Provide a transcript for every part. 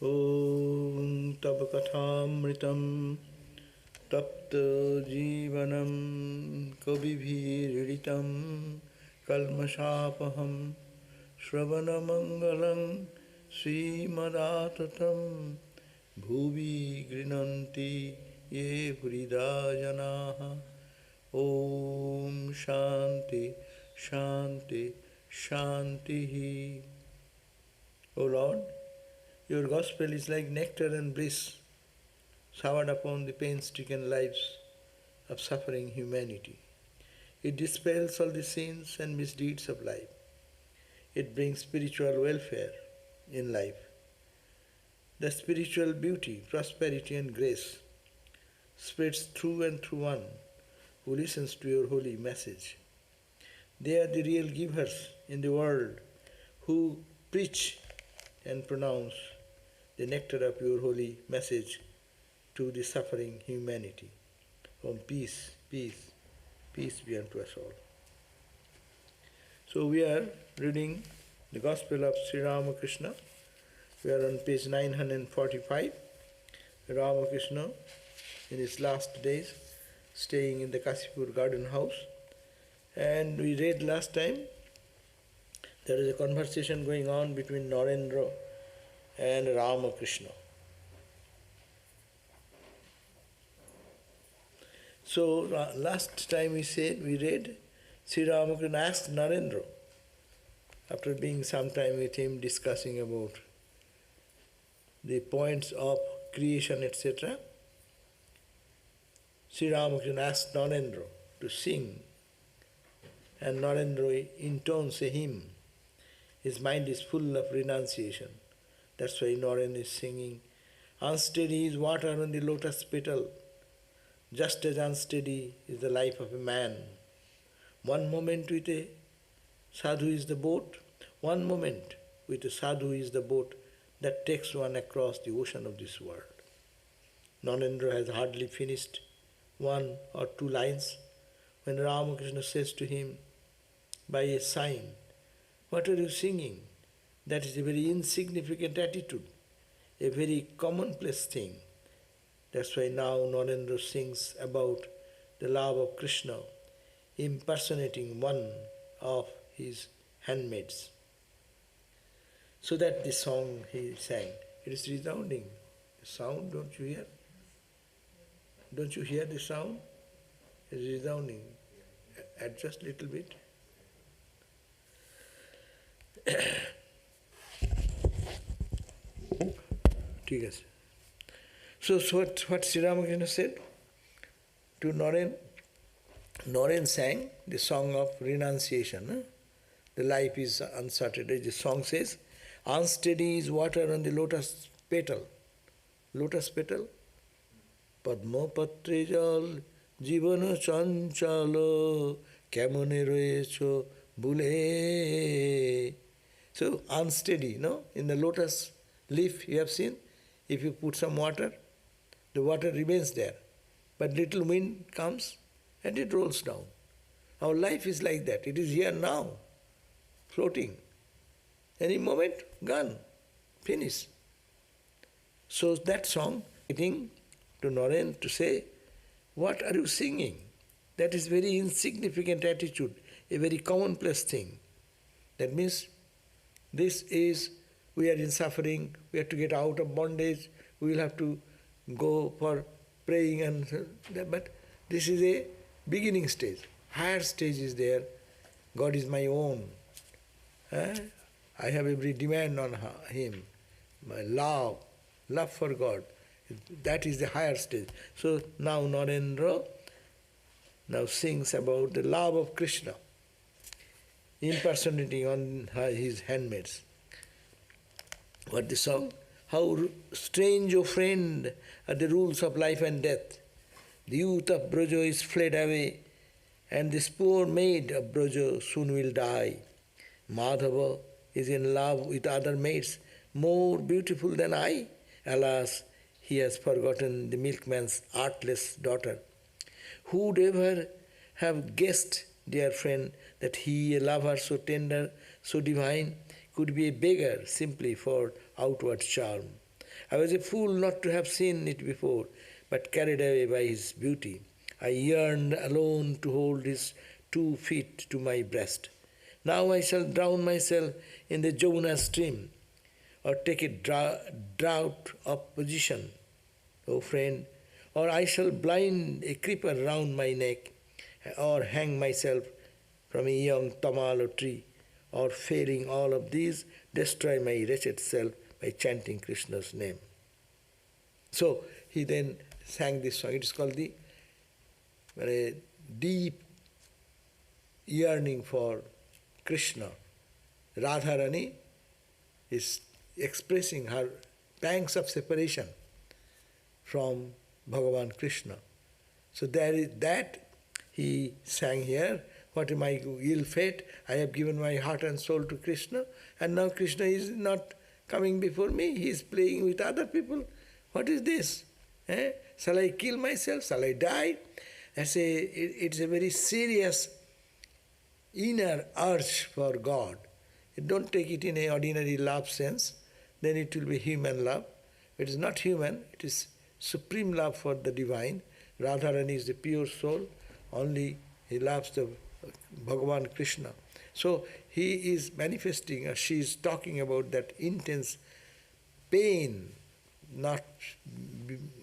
Om Tava Kathamritam Tapta Jivanam Kabibhiriditam Kalmashapaham Shravanamangalam Srimadatatam Bhuvi Grinanti Ye Hridayanaha Om Shanti Shanti Shantihi. O Lord, your gospel is like nectar and bliss showered upon the pain-stricken lives of suffering humanity. It dispels all the sins and misdeeds of life. It brings spiritual welfare in life. The spiritual beauty, prosperity and grace spreads through and through one who listens to your holy message. They are the real givers in the world who preach and pronounce the nectar of your holy message to the suffering humanity. Om peace, peace, peace be unto us all. So we are reading the Gospel of Sri Ramakrishna. We are on page 945. Ramakrishna, in his last days, staying in the Kasipur garden house. And we read last time, there is a conversation going on between Narendra and Ramakrishna. So last time we read, Sri Ramakrishna asked Narendra, after being some time with him discussing about the points of creation, etc., Sri Ramakrishna asked Narendra to sing, and Narendra intones a hymn. His mind is full of renunciation. That's why Narendra is singing, unsteady is water on the lotus petal, just as unsteady is the life of a man. One moment with a sadhu is the boat, one moment with a sadhu is the boat that takes one across the ocean of this world. Narendra has hardly finished one or two lines when Ramakrishna says to him by a sign, "What are you singing? That is a very insignificant attitude, a very commonplace thing." That's why now Narendra sings about the love of Krishna, impersonating one of his handmaids. So that the song he sang, it is resounding. The sound, don't you hear? Don't you hear the sound? It is resounding. Adjust a little bit. ठीक है. So what Sri Ramakrishna said to Naren? Naren sang the song of renunciation. The life is uncertain. The song says, unsteady is water on the lotus petal. Lotus petal? Padma patre jal jivana chanchalo kemone royecho bule. So unsteady, no? In the lotus leaf you have seen, if you put some water, the water remains there. But little wind comes and it rolls down. Our life is like that. It is here now, floating. Any moment, gone, finished. So that song, getting to Naren to say, what are you singing? That is very insignificant attitude, a very commonplace thing. That means we are in suffering, we have to get out of bondage, we will have to go for praying, but this is a beginning stage. Higher stage is there. God is my own. I have every demand on Him. My love for God. That is the higher stage. So now Narendra now sings about the love of Krishna, impersonating on his handmaids. What the song? How strange, O friend, are the rules of life and death. The youth of Braja is fled away, and this poor maid of Braja soon will die. Madhava is in love with other maids, more beautiful than I. Alas, he has forgotten the milkman's artless daughter. Who'd ever have guessed, dear friend, that he, a lover so tender, so divine, could be a beggar simply for outward charm. I was a fool not to have seen it before, but carried away by his beauty, I yearned alone to hold his 2 feet to my breast. Now I shall drown myself in the Jamuna stream, or take a draught of position, O friend, or I shall bind a creeper round my neck, or hang myself from a young tamal tree, or failing all of these, destroy my wretched self by chanting Krishna's name. So he then sang this song. It is called the deep yearning for Krishna. Radharani is expressing her pangs of separation from Bhagavan Krishna. So there is that he sang here. What am I ill fate? I have given my heart and soul to Krishna, and now Krishna is not coming before me. He is playing with other people. What is this? Shall I kill myself? Shall I die? It's a very serious inner urge for God. You don't take it in an ordinary love sense, then it will be human love. It is not human, it is supreme love for the divine. Radharani is the pure soul, only he loves the Bhagavan Krishna. So he is manifesting, or she is talking about that intense pain, not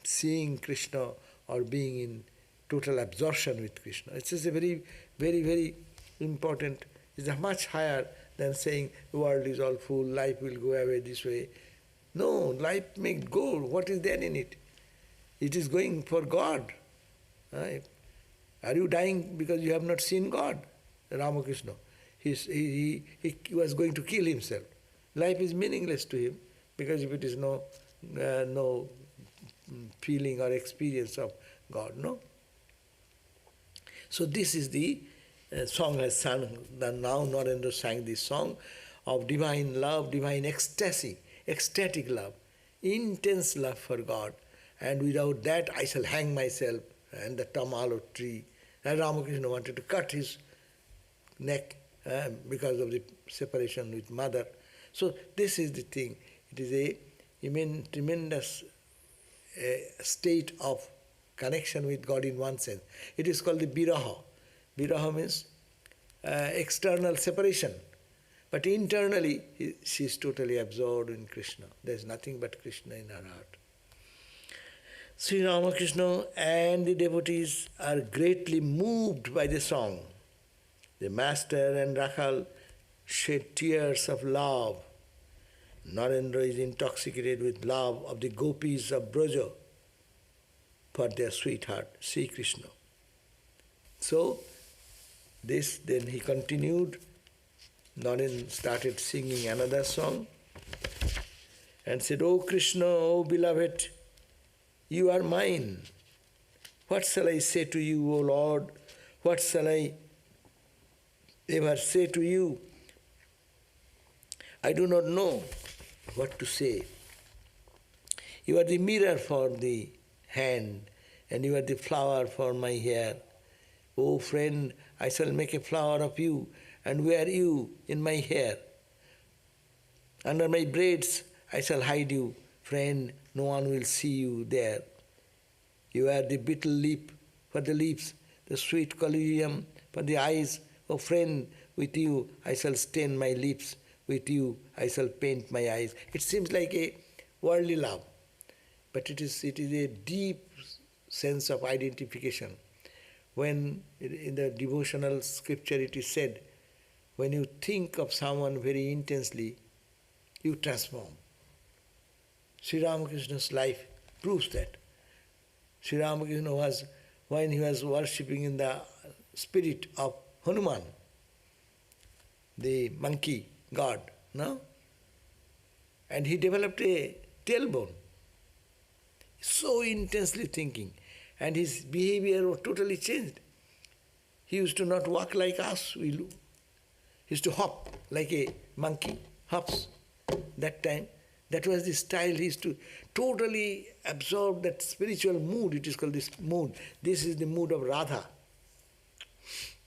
seeing Krishna or being in total absorption with Krishna. It's just a very, very, very important, it's much higher than saying the world is all full, life will go away this way. No, life may go. What is there in it? It is going for God. Right? Are you dying because you have not seen God? Ramakrishna. He was going to kill himself. Life is meaningless to him because if it is no feeling or experience of God, no? So this is the song has sung, now Narendra sang this song of divine love, divine ecstasy, ecstatic love, intense love for God. And without that I shall hang myself and the tamalo tree. And Ramakrishna wanted to cut his neck because of the separation with mother. So this is the thing. It is a tremendous state of connection with God in one sense. It is called the viraha. Viraha means external separation. But internally, she is totally absorbed in Krishna. There is nothing but Krishna in her heart. Sri Ramakrishna and the devotees are greatly moved by the song. The master and Rakhal shed tears of love. Narendra is intoxicated with love of the gopis of Braja for their sweetheart, Sri Krishna. So, this, then he continued. Narendra started singing another song and said, "O Krishna, O beloved, you are mine. What shall I say to you, O Lord? What shall I ever say to you? I do not know what to say. You are the mirror for the hand, and you are the flower for my hair. O friend, I shall make a flower of you and wear you in my hair. Under my braids I shall hide you. Friend, no one will see you there. You are the betel leaf for the lips, the sweet collyrium for the eyes. O friend, with you I shall stain my lips. With you I shall paint my eyes." It seems like a worldly love, but it is a deep sense of identification. When in the devotional scripture it is said, when you think of someone very intensely, you transform. Sri Ramakrishna's life proves that. Sri Ramakrishna was, when he was worshipping in the spirit of Hanuman, the monkey god, no? And he developed a tailbone, so intensely thinking, and his behavior was totally changed. He used to not walk like us, he used to hop like a monkey, hops that time. That was the style. He used to totally absorb that spiritual mood. It is called this mood. This is the mood of Radha.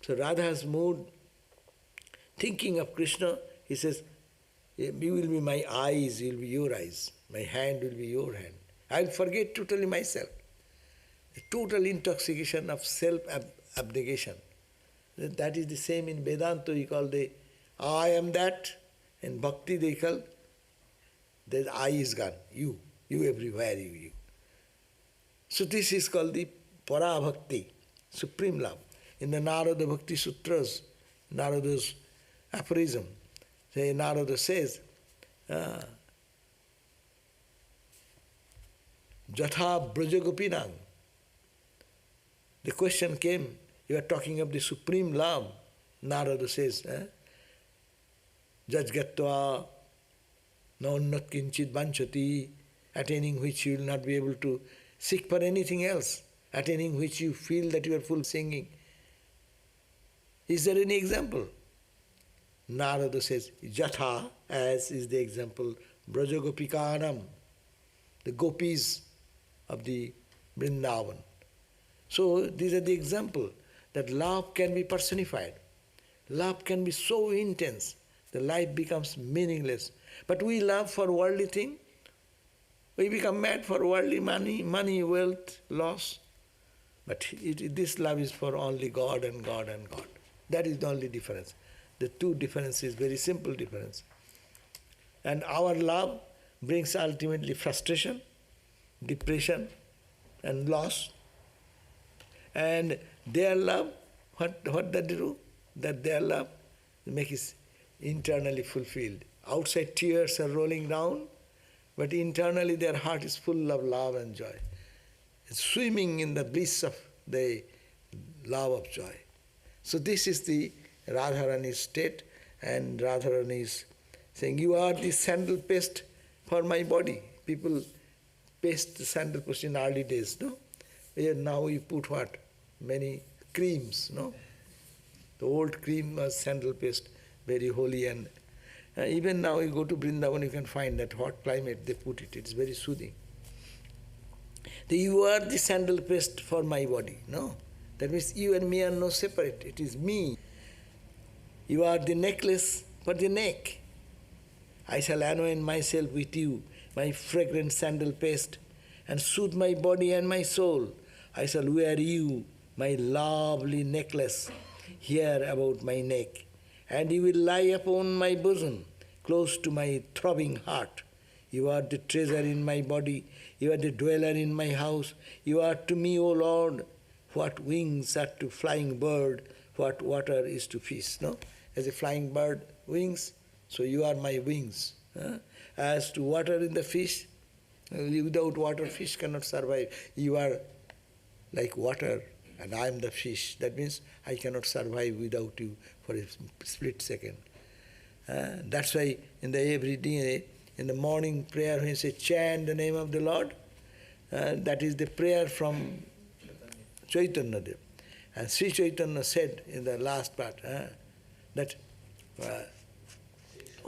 So Radha's mood, thinking of Krishna, he says, You will be my eyes, you will be your eyes. My hand will be your hand. I will forget totally myself. The total intoxication of self-abnegation. That is the same in Vedanta, we call the I am that. In Bhakti, they call the I is gone. You everywhere, you. So this is called the Para Bhakti, supreme love. In the Narada Bhakti Sutras, Narada's aphorism, Narada says, Jatha Brajagopinam. The question came, you are talking of the supreme love. Narada says, Jajgatva naonnat kinchit vanchati, attaining which you will not be able to seek for anything else, attaining which you feel that you are full singing. Is there any example? Narada says, Jatha, as is the example, Brajagopikanam, the gopis of the Vrindavan. So these are the example that love can be personified. Love can be so intense, the life becomes meaningless. But we love for worldly thing, we become mad for worldly money, wealth, loss. But this love is for only God and God and God. That is the only difference. The two differences, very simple difference. And our love brings ultimately frustration, depression, and loss. And their love, what does they do? That their love make us internally fulfilled. Outside tears are rolling down, but internally their heart is full of love and joy. It's swimming in the bliss of the love of joy. So this is the Radharani's state, and Radharani is saying, you are the sandal paste for my body. People paste the sandal paste in early days, no? Here now we put what? Many creams, no? The old cream was sandal paste, very holy, and even now you go to Vrindavan, you can find that hot climate, they put it, it's very soothing. You are the sandal paste for my body, no? That means you and me are no separate, it is me. You are the necklace for the neck. I shall anoint myself with you, my fragrant sandal paste, and soothe my body and my soul. I shall wear you, my lovely necklace, here about my neck, and you will lie upon my bosom, close to my throbbing heart. You are the treasure in my body, you are the dweller in my house. You are to me, O Lord, what wings are to flying bird, what water is to fish. No? As a flying bird wings, so you are my wings. As to water in the fish, without water fish cannot survive. You are like water and I am the fish. That means I cannot survive without you for a split second. That's why in the every day, in the morning prayer, when you say chant the name of the Lord, that is the prayer from Chaitanya Dev. And Sri Chaitanya said in the last part that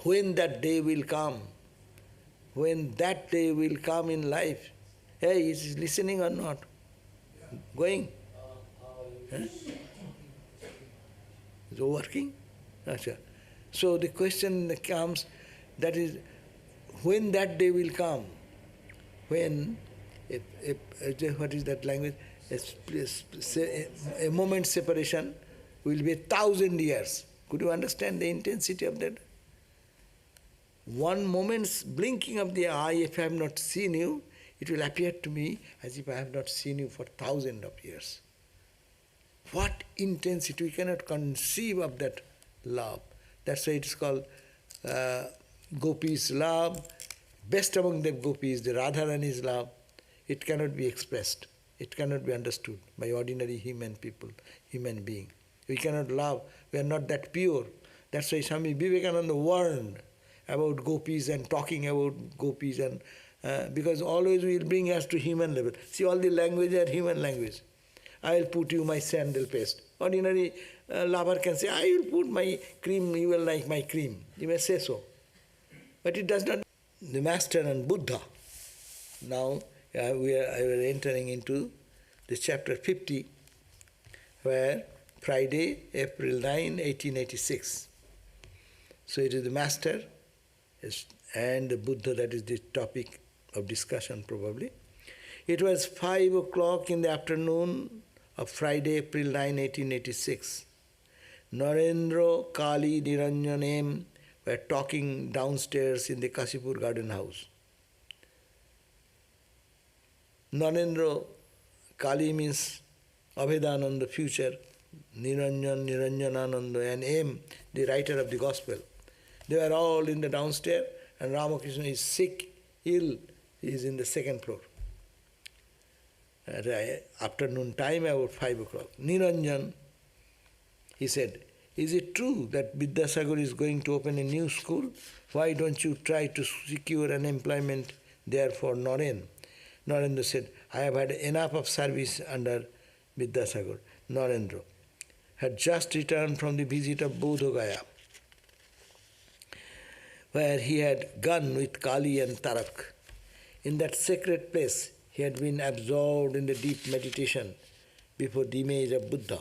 when that day will come, when that day will come in life, hey, is he listening or not? Yeah. Going? Is it working? Achha. So the question comes, that is, when that day will come, when, what is that language? A moment's separation will be 1,000 years. Could you understand the intensity of that? One moment's blinking of the eye, if I have not seen you, it will appear to me as if I have not seen you for thousands of years. What intensity! We cannot conceive of that love. That's why it is called Gopis' love. Best among the gopis, the Radharani's love. It cannot be expressed. It cannot be understood by ordinary human people, human being. We cannot love. We are not that pure. That's why Swami Vivekananda warned about gopis and talking about gopis, and because always will bring us to human level. See, all the language are human language. I will put you my sandal paste. Ordinary lover can say, I will put my cream, you will like my cream. You may say so. But it does not. The Master and Buddha. Now we are entering into the chapter 50, where Friday, April 9, 1886. So it is the Master and the Buddha, that is the topic of discussion probably. It was 5 o'clock in the afternoon of Friday, April 9, 1886. Narendra, Kali, Niranjan were talking downstairs in the Kasipur garden house. Narendra, Kali means Abhedananda, future, Niranjan, Niranjanananda, and M, the writer of the Gospel. They were all in the downstairs, and Ramakrishna is sick, ill, he is in the second floor. At afternoon time, about 5 o'clock. Niranjan, he said, is it true that Vidyasagar is going to open a new school? Why don't you try to secure an employment there for Naren? Narendra said, I have had enough of service under Vidyasagar. Narendra had just returned from the visit of Bodh Gaya, where he had gone with Kali and Tarak. In that sacred place, he had been absorbed in the deep meditation before the image of Buddha.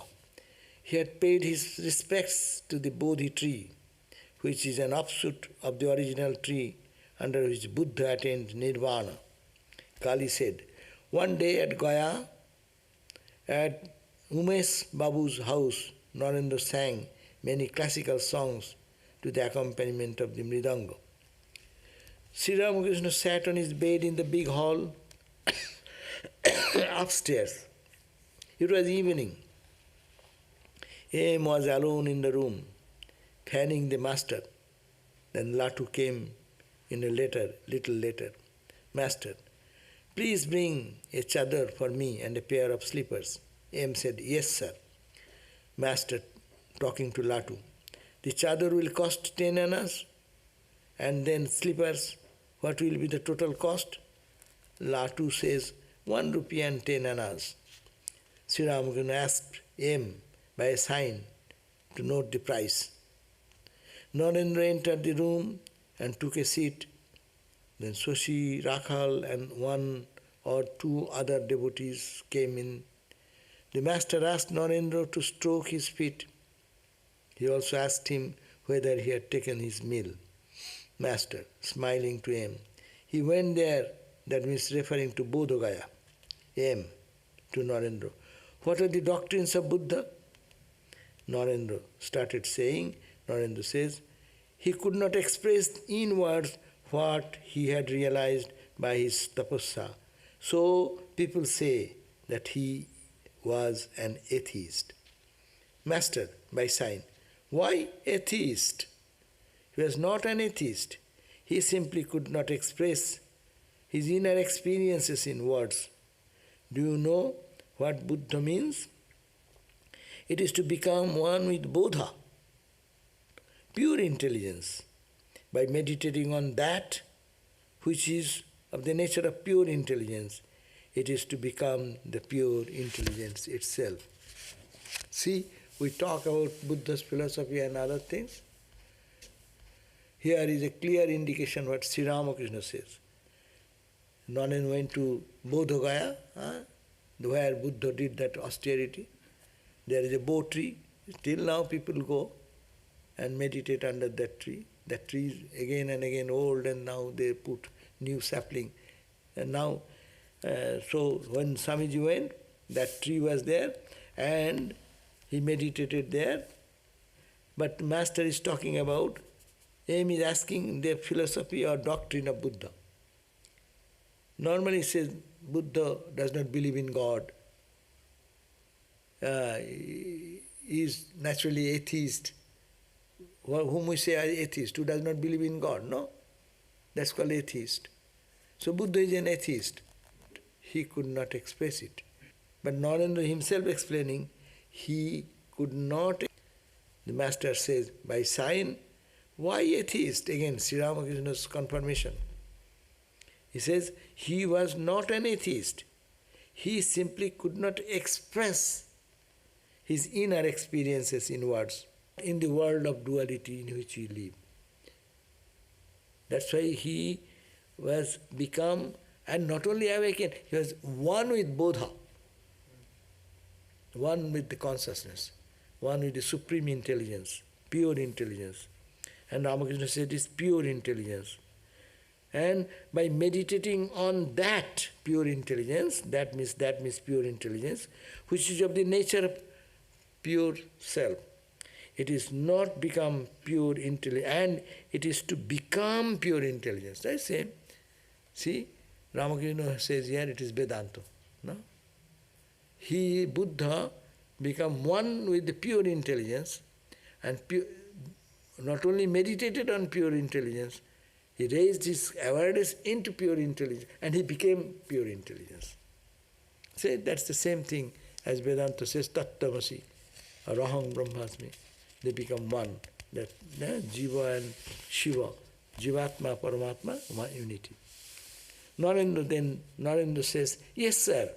He had paid his respects to the Bodhi tree, which is an offshoot of the original tree under which Buddha attained Nirvana. Kali said, one day at Gaya, at Umesh Babu's house, Narendra sang many classical songs to the accompaniment of the mridanga. Sri Ramakrishna sat on his bed in the big hall upstairs. It was evening. M was alone in the room, fanning the master. Then Latu came in a little later. Master, please bring a chadar for me and a pair of slippers. M said, yes, sir. Master, talking to Latu, the chadar will cost 10 annas, and then slippers, what will be the total cost? Latu says, 1 rupee and 10 annas. Sri Ramakrishna asked M by a sign to note the price. Narendra entered the room and took a seat. Then Soshi, Rakhal and 1 or 2 other devotees came in. The master asked Narendra to stroke his feet. He also asked him whether he had taken his meal. Master, smiling to him, he went there, that means referring to Bodh Gaya. M to Narendra, what are the doctrines of Buddha? Narendra started saying, Narendra says, he could not express in words what he had realized by his tapasya. So people say that he was an atheist. Master, by sign, why atheist? He was not an atheist. He simply could not express his inner experiences in words. Do you know what Buddha means? It is to become one with Bodha, pure intelligence, by meditating on that which is of the nature of pure intelligence. It is to become the pure intelligence itself. See, we talk about Buddha's philosophy and other things. Here is a clear indication what Sri Ramakrishna says. Nanan went to Bodh Gaya, where Buddha did that austerity. There is a bo tree. Till now people go and meditate under that tree. That tree is again and again old, and now they put new sapling. And now, so when Swamiji went, that tree was there, and he meditated there. But the Master is talking about, M is asking the philosophy or doctrine of Buddha. Normally he says Buddha does not believe in God. He is naturally atheist. Whom we say atheist, who does not believe in God, no? That's called atheist. So Buddha is an atheist. He could not express it. But Narendra himself explaining, he could not. The Master says, by sign, why atheist? Again, Sri Ramakrishna's confirmation. He says, he was not an atheist. He simply could not express his inner experiences in words, in the world of duality in which we live. That's why he was become, and not only awakened, he was one with Bodha, one with the consciousness, one with the supreme intelligence, pure intelligence. And Ramakrishna said it's pure intelligence. And by meditating on that pure intelligence, that means pure intelligence, which is of the nature of pure self. It is not become pure intelligence, and it is to become pure intelligence. That's same. See, Ramakrishna says here it is Vedanta. No? He, Buddha, become one with the pure intelligence, and not only meditated on pure intelligence, he raised his awareness into pure intelligence, and he became pure intelligence. Say that's the same thing as Vedanta says, Tattvamasi, Araham Brahmasmi. They become one. That Jiva and Shiva, Jivatma, Paramatma, one unity. Narendra says, yes sir,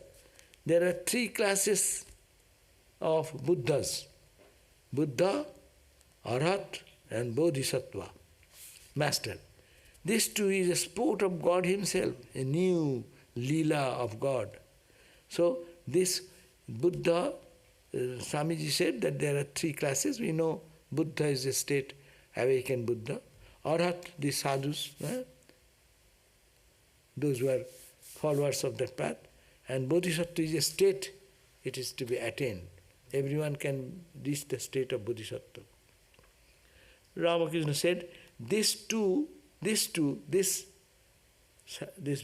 there are 3 classes of Buddhas. Buddha, Arhat and Bodhisattva. Master. This too is a sport of God himself, a new Leela of God. So this Buddha, Swamiji said that there are 3 classes. We know Buddha is a state, awakened Buddha. Arhat, the sadhus, those who are followers of that path. And Bodhisattva is a state, it is to be attained. Everyone can reach the state of Bodhisattva. Ramakrishna said, this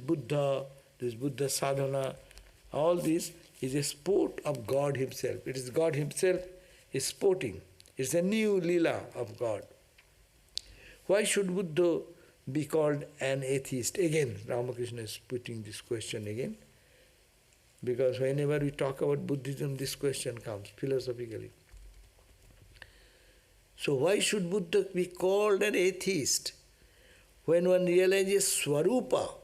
Buddha sadhana, all this is a sport of God himself. It is God himself is sporting. It's a new Leela of God. Why should Buddha be called an atheist? Again, Ramakrishna is putting this question again. Because whenever we talk about Buddhism, this question comes philosophically. So why should Buddha be called an atheist? When one realizes Swarupa,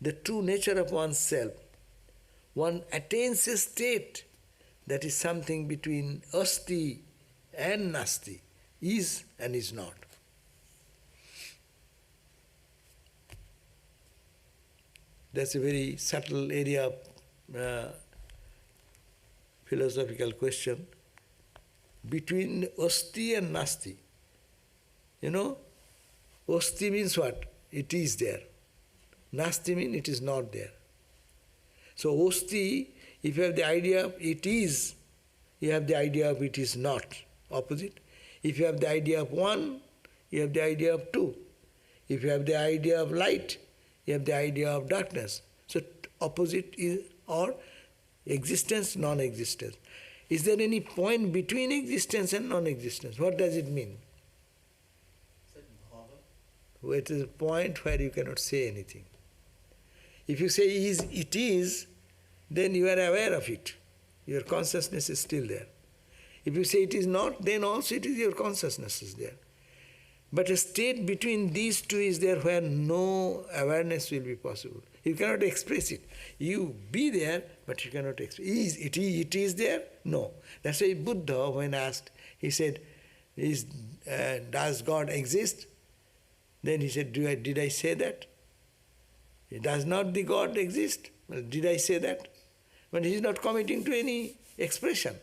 the true nature of oneself, one attains a state that is something between asti and nasti, is and is not. That's a very subtle area of philosophical question. Between asti and nasti. Asti means what? It is there. Nasti means it is not there. So asti, if you have the idea of it is, you have the idea of it is not. Opposite. If you have the idea of one, you have the idea of two. If you have the idea of light, you have the idea of darkness. So opposite is or existence, non-existence. Is there any point between existence and non-existence? What does it mean? It is a point where you cannot say anything. If you say it is, then you are aware of it. Your consciousness is still there. If you say it is not, then also it is your consciousness is there. But a state between these two is there where no awareness will be possible. You cannot express it. You be there, but you cannot express it. It is there? No. That's why Buddha, when asked, he said, does God exist? Then he said, did I say that? Does not the God exist? Well, did I say that? But he is not committing to any expression.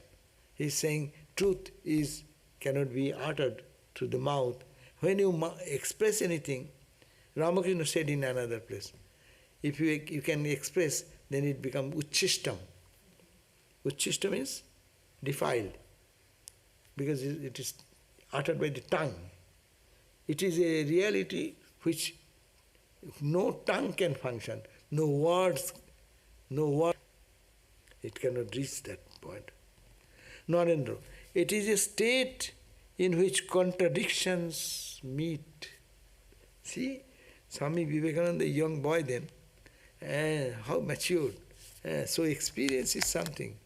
He is saying truth cannot be uttered through the mouth. When you express anything, Ramakrishna said in another place, if you can express, then it becomes uchishtam. Uchishtam is defiled, because it is uttered by the tongue. It is a reality which no tongue can function, no words, it cannot reach that point. Narendra, it is a state in which contradictions meet. See, Swami Vivekananda, a young boy then, how matured, so experience is something.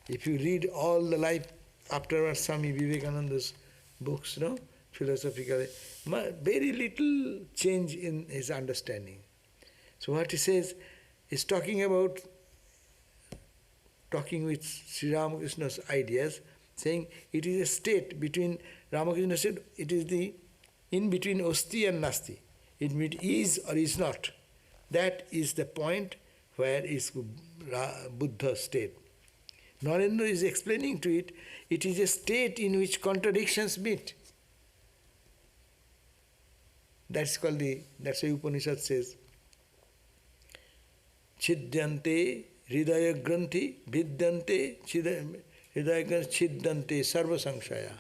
If you read all the life afterwards, Swami Vivekananda's books, philosophically, very little change in his understanding. So what he says is talking with Sri Ramakrishna's ideas, saying it is a state between, Ramakrishna said, it is the in between asti and nasti. It means is or is not. That is the point where is Buddha state. Narendra is explaining to it, it is a state in which contradictions meet. That's why Upanishad says, Chidyante hridaya granthi vidyante hridaya granthi chidyante sarva samshaya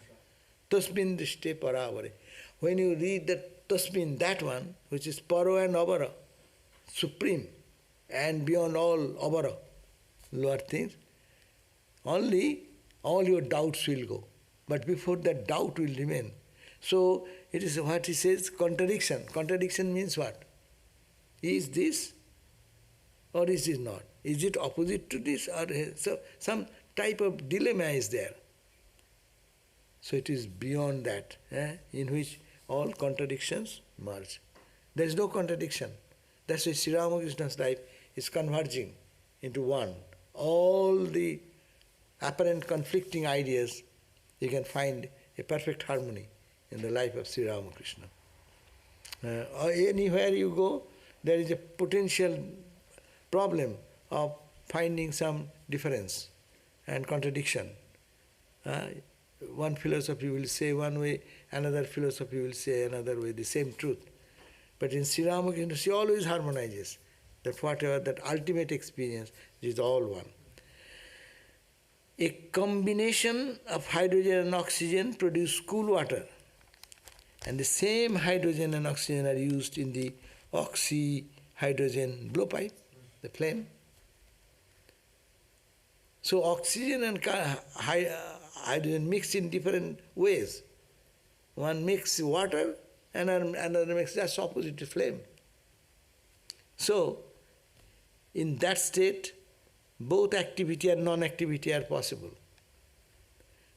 tasmin drishte paravare. When you read that tasmin, that one, which is paro and avara, supreme and beyond all avara, lower things, only all your doubts will go. But before that, doubt will remain. So it is what he says, contradiction. Contradiction means what? Is this or is it not? Is it opposite to this? Or so some type of dilemma is there. So it is beyond that, in which all contradictions merge. There is no contradiction. That's why Sri Ramakrishna's life is converging into one. All the apparent conflicting ideas, you can find a perfect harmony in the life of Sri Ramakrishna. Anywhere you go, there is a potential problem of finding some difference and contradiction. One philosophy will say one way, another philosophy will say another way, the same truth. But in Sri Ramakrishna, she always harmonizes that whatever, that ultimate experience is all one. A combination of hydrogen and oxygen produce cool water. And the same hydrogen and oxygen are used in the oxy-hydrogen blowpipe, the flame. So oxygen and hydrogen mix in different ways. One makes water and another makes just opposite to flame. So, in that state, both activity and non-activity are possible.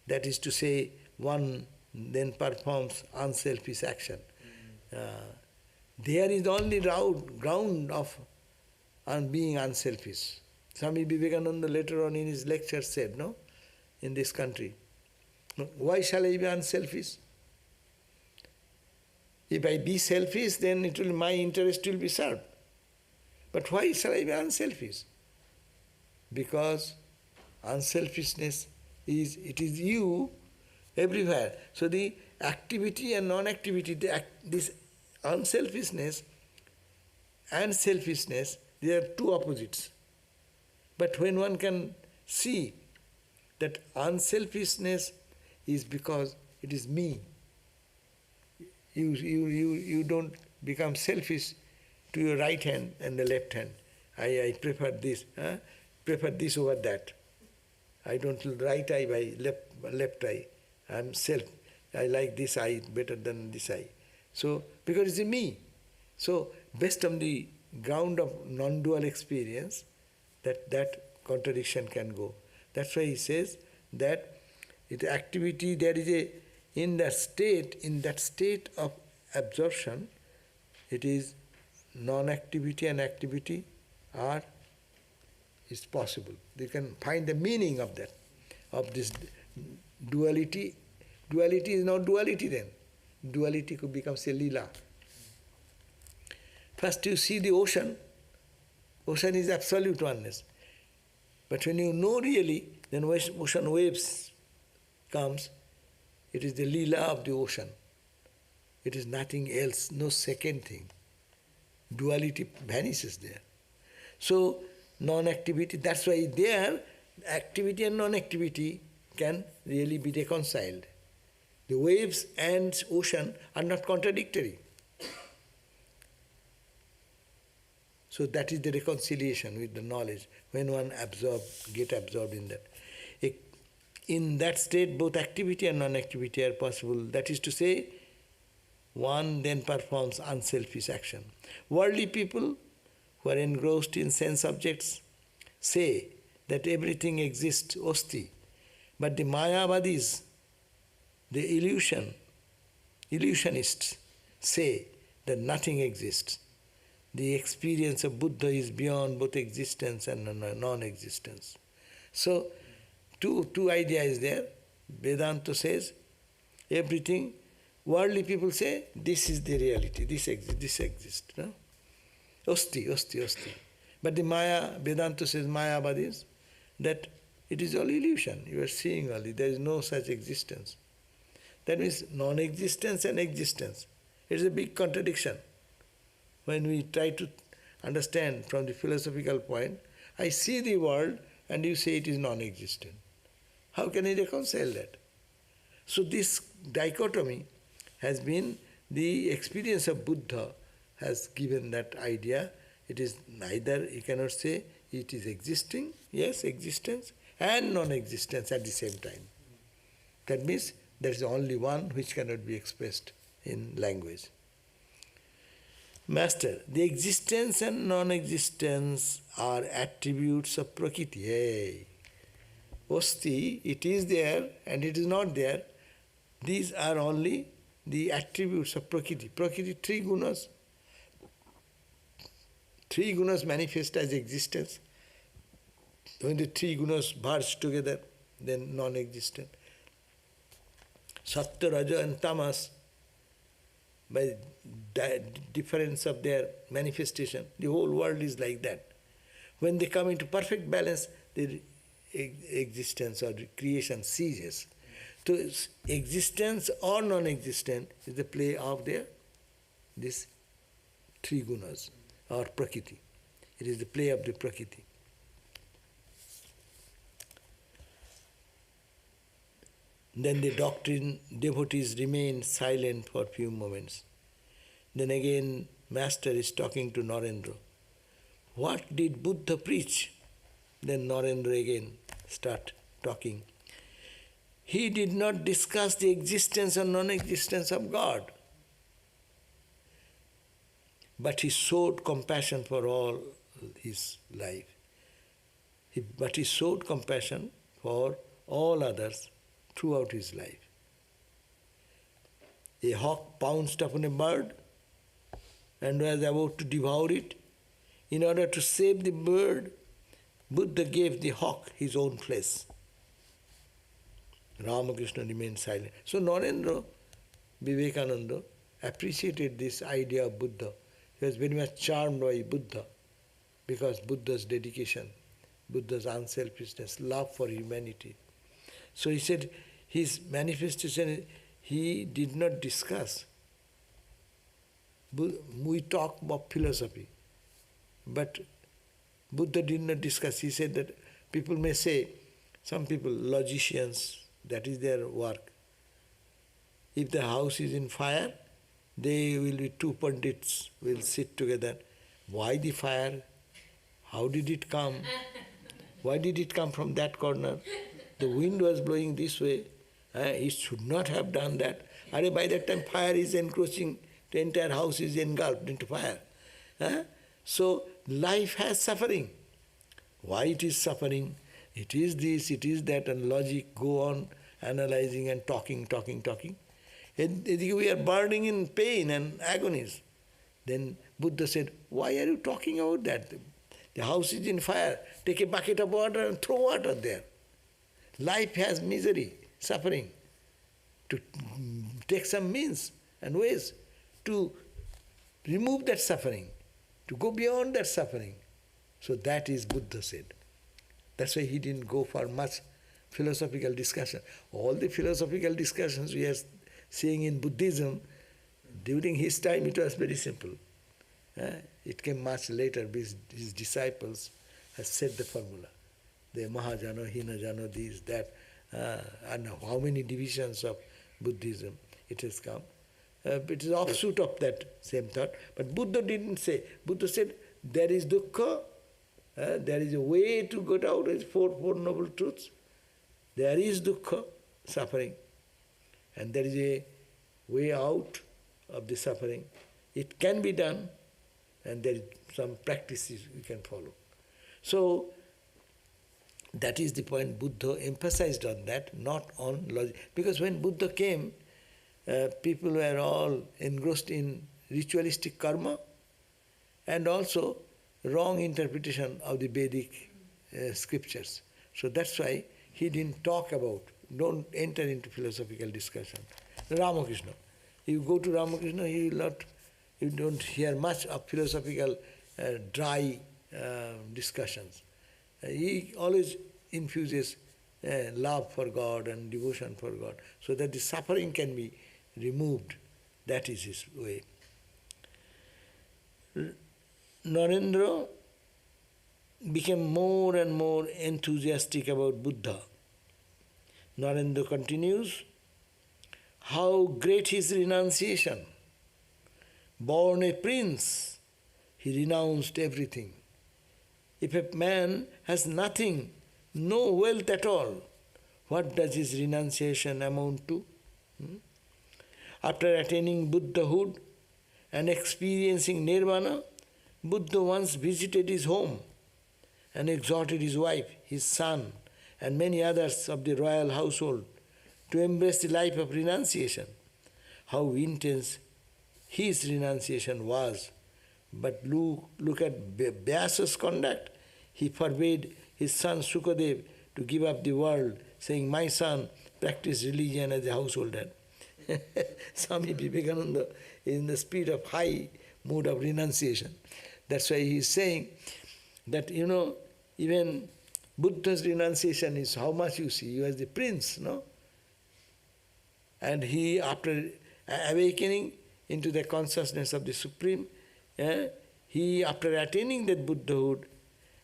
That is to say, one then performs unselfish action. There is the only ground of being unselfish. Swami Vivekananda later on in his lecture said, no, in this country, why shall I be unselfish? If I be selfish, then my interest will be served. But why shall I be unselfish? Because unselfishness is you everywhere. So the activity and non-activity, this unselfishness and selfishness, they are two opposites. But when one can see that unselfishness is because it is me, you don't become selfish to your right hand and the left hand. I prefer this, prefer this over that. I don't right eye by left eye. I like this eye better than this eye. So, because it's me. So, based on the ground of non-dual experience, that contradiction can go. That's why he says that activity, there is in that state of absorption, it is non-activity and activity is possible. You can find the meaning of that, of this duality. Duality is not duality then. Duality could become a lila. First you see the ocean. Ocean is absolute oneness. But when you know really, then when ocean waves comes, it is the lila of the ocean. It is nothing else, no second thing. Duality vanishes there. So, non-activity, that's why there, activity and non-activity can really be reconciled. The waves and ocean are not contradictory. So that is the reconciliation with the knowledge, when one get absorbed in that. In that state, both activity and non-activity are possible. That is to say, one then performs unselfish action. Worldly people who are engrossed in sense objects say that everything exists, osti. But the Mayavadis, the illusionists, say that nothing exists. The experience of Buddha is beyond both existence and non-existence. So, two ideas there. Vedanta says everything. Worldly people say this is the reality, this exists. No? Osti. But the Vedanta says, Mayavadis, that it is all illusion. You are seeing only, there is no such existence. That means non-existence and existence. It's a big contradiction. When we try to understand from the philosophical point, I see the world and you say it is non-existent. How can I reconcile that? So this dichotomy has been the experience of Buddha has given that idea. It is neither, you cannot say it is existing, yes, existence, and non-existence at the same time. That means there is only one which cannot be expressed in language. Master, the existence and non-existence are attributes of Prakriti. Hey, Osti, it is there and it is not there. These are only the attributes of Prakriti. Prakriti, three gunas. Three gunas manifest as existence. When the three gunas merge together, then non-existent. Sattva, Raja and Tamas, by difference of their manifestation, the whole world is like that. When they come into perfect balance, their existence or creation ceases. So existence or non-existent is the play of these three gunas or Prakriti. It is the play of the Prakriti. Then the doctrine, devotees remain silent for a few moments. Then again, Master is talking to Narendra. What did Buddha preach? Then Narendra again start talking. He did not discuss the existence or non-existence of God, but he showed compassion for all his life. But he showed compassion for all others throughout his life. A hawk pounced upon a bird and was about to devour it. In order to save the bird, Buddha gave the hawk his own flesh. Ramakrishna remained silent. So Narendra, Vivekananda, appreciated this idea of Buddha. He was very much charmed by Buddha because Buddha's dedication, Buddha's unselfishness, love for humanity. So he said his manifestation, he did not discuss. We talk about philosophy, but Buddha did not discuss. He said that people may say, some people, logicians, that is their work. If the house is in fire, they will be two pandits, will sit together. Why the fire? How did it come? Why did it come from that corner? The wind was blowing this way. It should not have done that. And by that time fire is encroaching, the entire house is engulfed into fire. So life has suffering. Why it is suffering? It is this, it is that, and logic go on analyzing and talking. And we are burning in pain and agonies. Then Buddha said, why are you talking about that? The house is in fire. Take a bucket of water and throw water there. Life has misery, suffering. To take some means and ways to remove that suffering, to go beyond that suffering. So that is Buddha said. That's why he didn't go for much philosophical discussion. All the philosophical discussions we are seeing in Buddhism, during his time it was very simple. It came much later. His disciples have set the formula. The Mahajano, Hinajano, this, that, and how many divisions of Buddhism it has come. It is offshoot of that same thought. But Buddha didn't say. Buddha said, there is dukkha, there is a way to get out of four noble truths. There is dukkha, suffering, and there is a way out of the suffering. It can be done, and there is some practices we can follow. So, that is the point. Buddha emphasized on that, not on logic. Because when Buddha came, people were all engrossed in ritualistic karma and also wrong interpretation of the Vedic scriptures. So that's why he didn't talk about, don't enter into philosophical discussion. Ramakrishna. You go to Ramakrishna, he will not, you don't hear much of philosophical dry discussions. He always infuses love for God and devotion for God, so that the suffering can be removed That is his way. Narendra became more and more enthusiastic about Buddha. Narendra continues, how great his renunciation! Born a prince, he renounced everything. If a man has nothing, no wealth at all, what does his renunciation amount to? After attaining Buddhahood and experiencing nirvana, Buddha once visited his home and exhorted his wife, his son, and many others of the royal household to embrace the life of renunciation. How intense his renunciation was. But look at Vyasa's conduct. He forbade his son Sukadev to give up the world, saying, my son, practice religion as a householder. Swami Vivekananda is in the spirit of high mood of renunciation. That's why he is saying that, even Buddha's renunciation is how much you see. He was the prince, no? And he, after awakening into the consciousness of the Supreme, he, after attaining that Buddhahood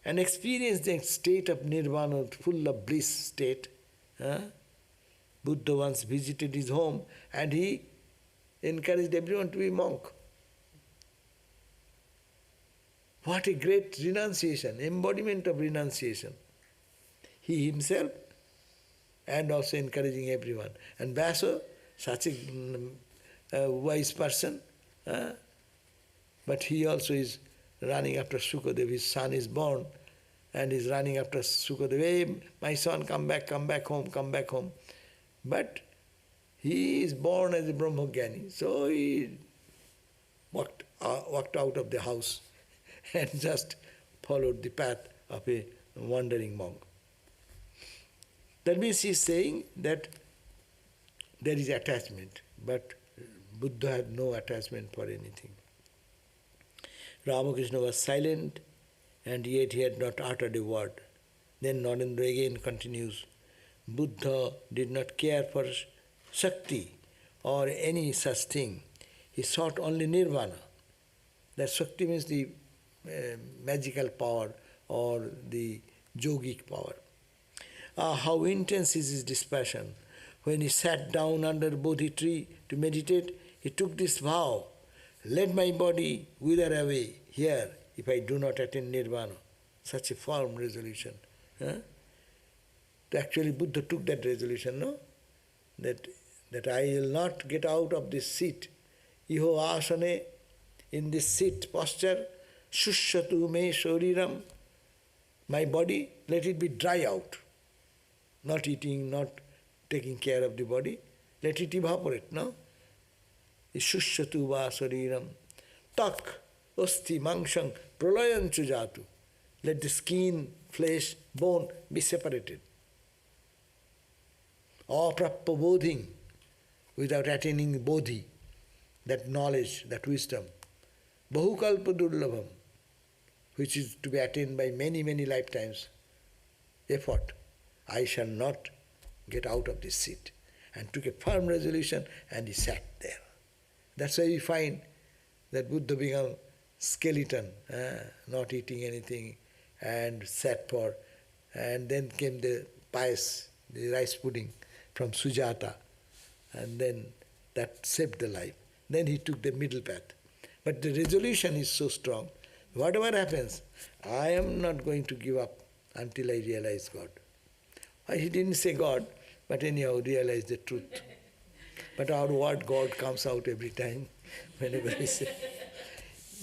and experienced the state of nirvana, full of bliss state, Buddha once visited his home and he encouraged everyone to be monk. What a great renunciation, embodiment of renunciation. He himself and also encouraging everyone. And Vyasa, such a wise person, but he also is running after Sukadev. His son is born and is running after Sukadev. Hey, my son, come back home, come back home. But he is born as a Brahmagyani, so he walked out of the house and just followed the path of a wandering monk. That means he is saying that there is attachment, but Buddha had no attachment for anything. Ramakrishna was silent and yet he had not uttered a word. Then Narendra again continues, Buddha did not care for Shakti or any such thing. He sought only nirvana. That Shakti means the magical power or the yogic power. How intense is his dispassion. When he sat down under Bodhi tree to meditate, he took this vow, let my body wither away here if I do not attain nirvana. Such a firm resolution. Actually Buddha took that resolution, no? That I will not get out of this seat. Iho asane, in this seat posture, shushatu me shoriram, my body, let it be dry out. Not eating, not taking care of the body, let it evaporate, no? Shushatu va shoriram, tak, osti, mangshang, pralayan chujatu. Let the skin, flesh, bone be separated. Aprappa bodhing, without attaining bodhi, that knowledge, that wisdom. Bahukalpa durlabham, which is to be attained by many, many lifetimes. Effort. I shall not get out of this seat. And took a firm resolution and he sat there. That's why we find that Buddha became skeleton, not eating anything, and sat for, and then came the pious, the rice pudding from Sujata, and then that saved the life. Then he took the middle path. But the resolution is so strong, whatever happens, I am not going to give up until I realize God. He didn't say God, but anyhow realize the truth. But our word God comes out every time, whenever we say.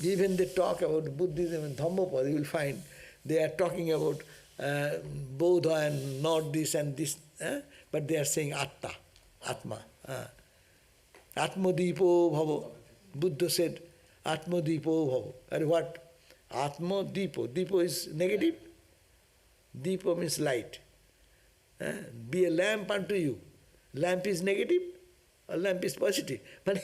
Even they talk about Buddhism and Dhammapada, you will find they are talking about Bodha and not this and this, but they are saying Atta, Atma. Atmadipo bhava. Buddha said, Atmadipo bhava. And what? Atmadipo. Dipo is negative. Dipo means light. Be a lamp unto you. Lamp is negative, a lamp is positive. But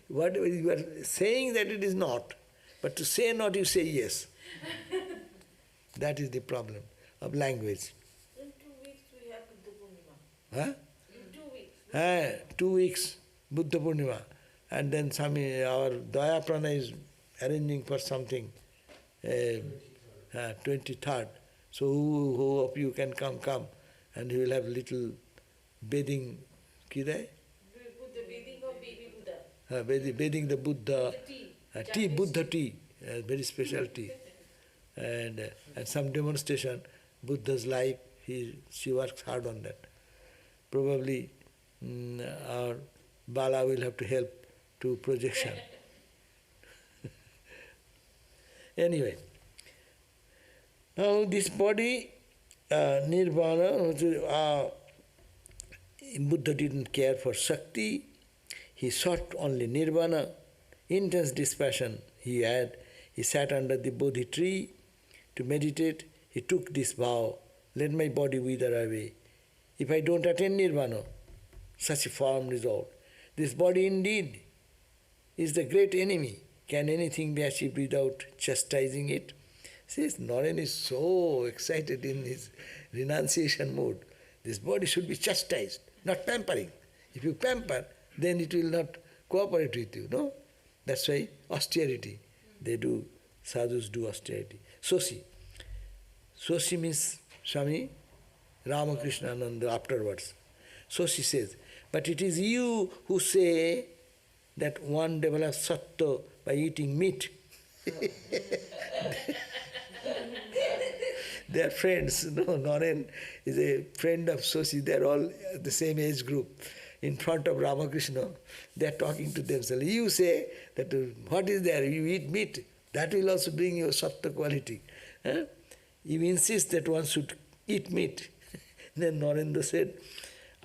what you are saying that it is not. But to say not, you say yes. That is the problem of language. In 2 weeks we have Buddha Purnima. Huh? In 2 weeks. 2 weeks, Buddha Purnima. And then Swami, our Daya Prana is arranging for something, 23rd. So who of you can come, and he will have little bathing, kidai? Buddha, bathing of baby Buddha. Bathing the Buddha, Tea. Buddha tea, very special tea. And some demonstration, Buddha's life, she works hard on that. Probably our Bala will have to help to projection. Anyway, now this body, nirvana, Buddha didn't care for Shakti, he sought only nirvana, intense dispassion he had. He sat under the Bodhi tree to meditate. He took this vow, let my body wither away. If I don't attain nirvana, such a firm resolve. This body indeed is the great enemy. Can anything be achieved without chastising it? See, Naren is so excited in his renunciation mode. This body should be chastised, not pampering. If you pamper, then it will not cooperate with you, no? That's why austerity. They do, sadhus do austerity. Sosi. Sosi means Swami Ramakrishna Ananda afterwards. Sosi says, but it is you who say that one develops sattva by eating meat. They are friends. No, Naren is a friend of Sosi. They are all the same age group. In front of Ramakrishna, they are talking to themselves. You say that what is there? You eat meat. That will also bring you sattva quality. Huh? You insist that one should eat meat. Then Narendra said,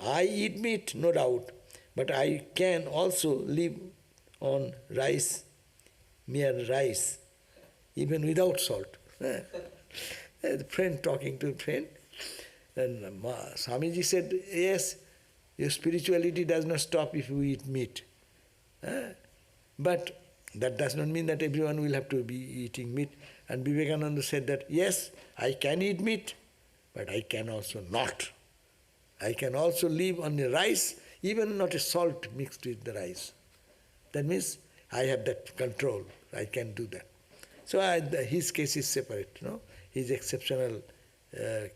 I eat meat, no doubt, but I can also live on rice, mere rice, even without salt. The friend talking to a friend. And Swamiji said, yes, your spirituality does not stop if you eat meat. But that does not mean that everyone will have to be eating meat. And Vivekananda said that, yes, I can eat meat, but I can also not. I can also live on the rice, even not a salt mixed with the rice. That means I have that control. I can do that. So his case is separate, no? His exceptional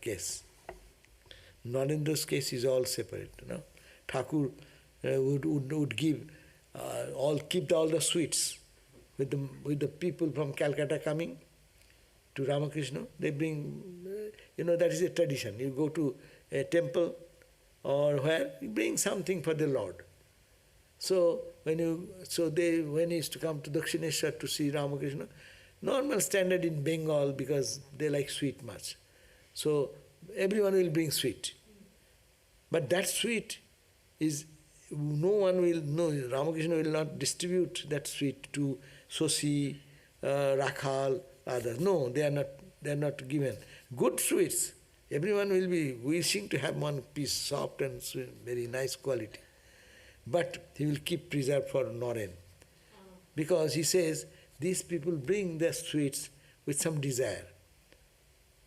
case. Narendra's case is all separate, no? Thakur would give keep all the sweets with the people from Calcutta coming to Ramakrishna. They bring, that is a tradition. You go to a temple or where you bring something for the Lord. So when he used to come to Dakshineshwar to see Ramakrishna, normal standard in Bengal because they like sweet much. So everyone will bring sweet. But that sweet is, no one will know, Ramakrishna will not distribute that sweet to Sosi, Rakhal, others. No, they are not given. Good sweets, everyone will be wishing to have one piece, soft and sweet, very nice quality. But he will keep preserved for Naren. Because he says, these people bring their sweets with some desire.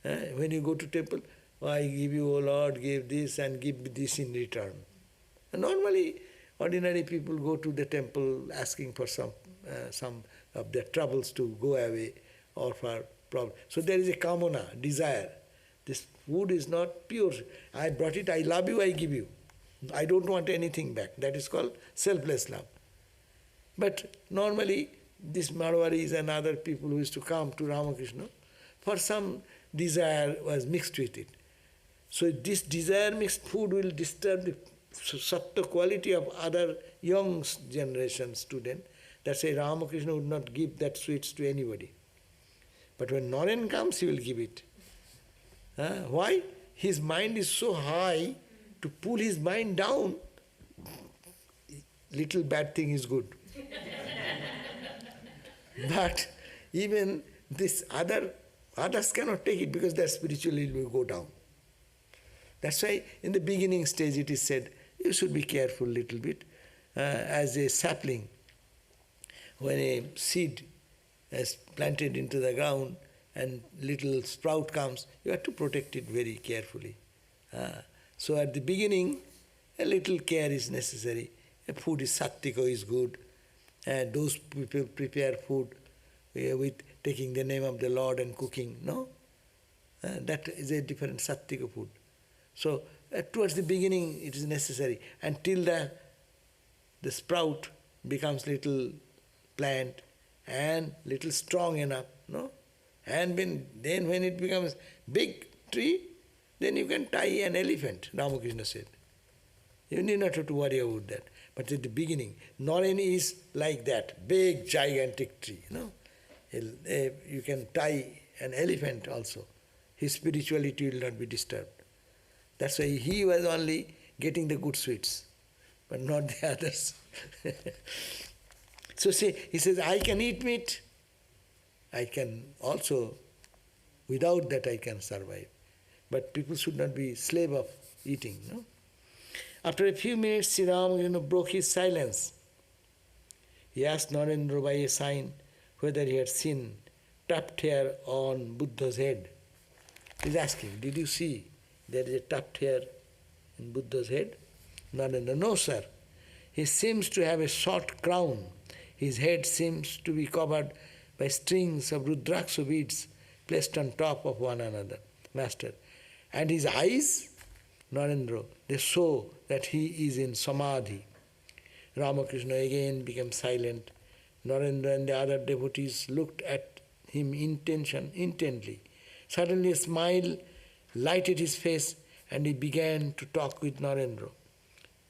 When you go to temple, I give you, O Lord, give this and give this in return. And normally, ordinary people go to the temple asking for some of their troubles to go away or for problems. So there is a kamana, desire. This food is not pure. I brought it, I love you, I give you. I don't want anything back. That is called selfless love. But normally, these Marwaris and other people who used to come to Ramakrishna, for some desire was mixed with it. So this desire mixed food will disturb the sattva quality of other young generation student. That's why Ramakrishna would not give that sweets to anybody. But when Naren comes, he will give it. Why? His mind is so high, to pull his mind down, little bad thing is good. But even this others cannot take it because their spirituality will go down. That's why in the beginning stage it is said, you should be careful a little bit. As a sapling, when a seed is planted into the ground and little sprout comes, you have to protect it very carefully. So at the beginning, a little care is necessary. Food is sattvika is good, Those people prepare food with taking the name of the Lord and cooking, no? That is a different sattvika food. So towards the beginning it is necessary until the sprout becomes little plant and little strong enough, no? And when it becomes big tree, then you can tie an elephant, Ramakrishna said. You need not have to worry about that. But at the beginning, Noren is like that, big gigantic tree, no? You can tie an elephant also. His spirituality will not be disturbed. That's why he was only getting the good sweets, but not the others. So see, he says, I can eat meat. I can also, without that I can survive. But people should not be slave of eating, no? After a few minutes, Sri Ramakrishna broke his silence. He asked Narendra by a sign whether he had seen tuft hair on Buddha's head. He's asking, did you see there is a tuft hair in Buddha's head? Narendra, no sir. He seems to have a short crown. His head seems to be covered by strings of Rudraksha beads placed on top of one another. Master. And his eyes? Narendra, they show that he is in samadhi. Ramakrishna again became silent. Narendra and the other devotees looked at him intently. Suddenly a smile lighted his face and he began to talk with Narendra.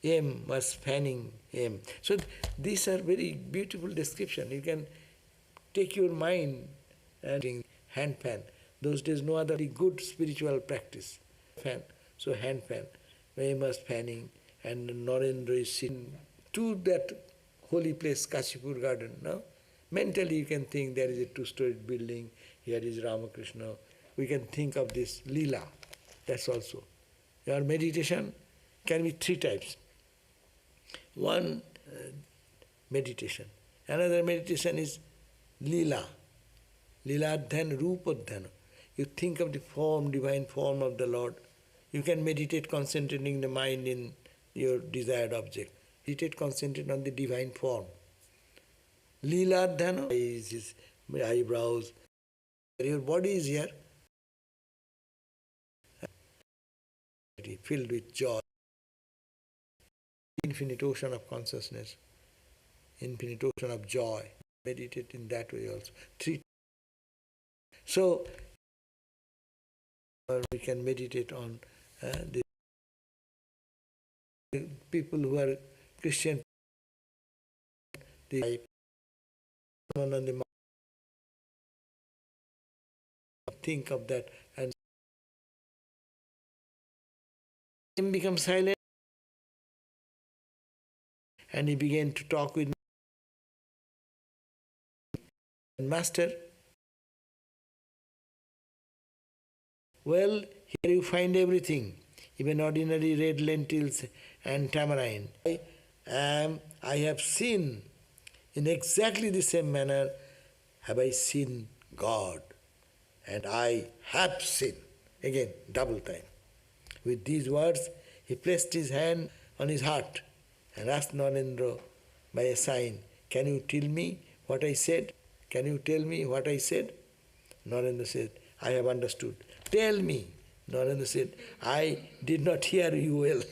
M was fanning M. So these are very beautiful descriptions. You can take your mind and hand fan. Those days no other good spiritual practice. Fan. So hand fan. M was fanning and Narendra is sitting to that holy place, Kashipur garden. No? Mentally you can think there is a two-storied building, here is Ramakrishna. We can think of this lila, that's also. Your meditation can be three types. One, meditation. Another meditation is lila. Lila dhyana, rupa dhyana. You think of the form, divine form of the Lord. You can meditate concentrating the mind in your desired object. Meditate concentrating on the divine form. Lila dhyana is his eyebrows. Your body is here, filled with joy. Infinite ocean of consciousness, infinite ocean of joy. Meditate in that way also. Three. So, we can meditate on the people who are Christian, the on the mind, think of that and him become silent. And he began to talk with Master. Well, here you find everything, even ordinary red lentils and tamarind. I have seen, in exactly the same manner, have I seen God. And I have seen. Again, double time. With these words, he placed his hand on his heart and asked Narendra by a sign, can you tell me what I said? Can you tell me what I said? Narendra said, I have understood. Tell me. Narendra said, I did not hear you well.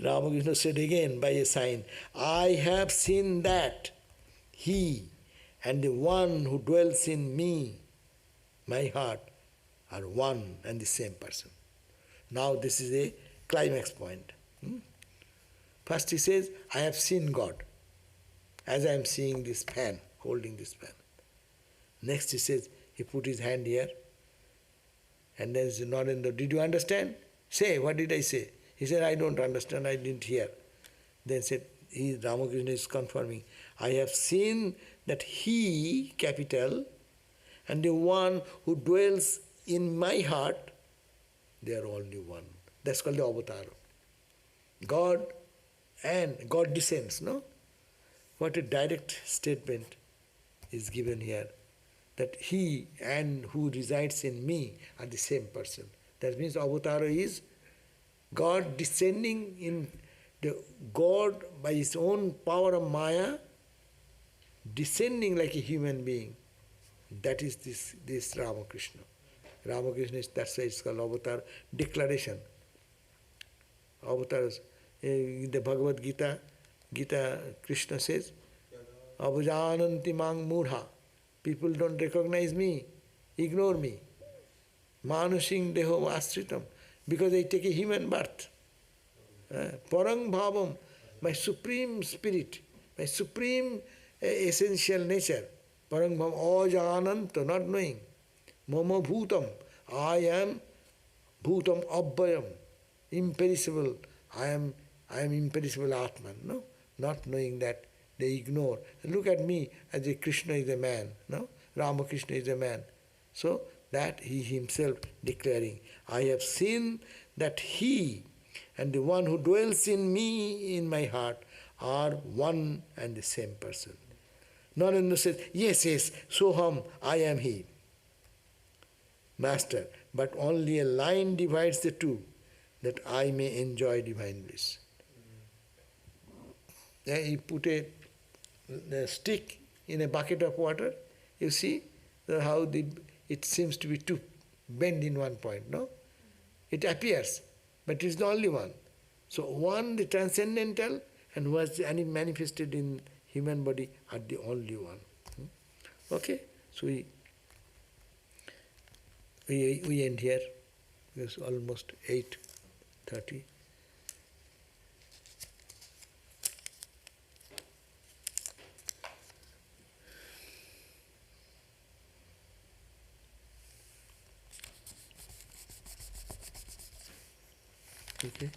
Ramakrishna said again by a sign, I have seen that he and the one who dwells in me, my heart, are one and the same person. Now this is a climax point. First he says, I have seen God, as I am seeing this fan, holding this fan. Next he says, he put his hand here, and then he said, Narendra, did you understand? Say, what did I say? He said, I don't understand, I didn't hear. Then said, Ramakrishna is confirming, I have seen that he, capital, and the one who dwells in my heart, they are only one. That's called the avatar. God and God descends, no? What a direct statement is given here, that he and who resides in me are the same person. That means avatar is God descending in the God by his own power of Maya descending like a human being. That is this Ramakrishna. Ramakrishna is, that's why it's called avatar declaration. Avatars. In the Bhagavad Gita, Krishna says, Avajananti mang murha. People don't recognize me, ignore me. Manusing deho asritam. Because I take a human birth. Parang bhavam, my supreme spirit, my supreme essential nature. Parang bhavam, ajananta, not knowing. Mama bhutam, I am bhutam abhayam, imperishable. I am imperishable Atman, no? Not knowing that, they ignore. Look at me as a Krishna is a man, no? Ramakrishna is a man. So that he himself declaring, I have seen that he and the one who dwells in me, in my heart, are one and the same person. Narendra says, yes, soham, I am he. Master, but only a line divides the two, that I may enjoy divine bliss. He put a stick in a bucket of water. You see how it seems to be too bent in one point, no? It appears, but it is the only one. So one, the transcendental, and who has manifested in human body are the only one. Okay? So we end here. It's almost 8:30. Okay.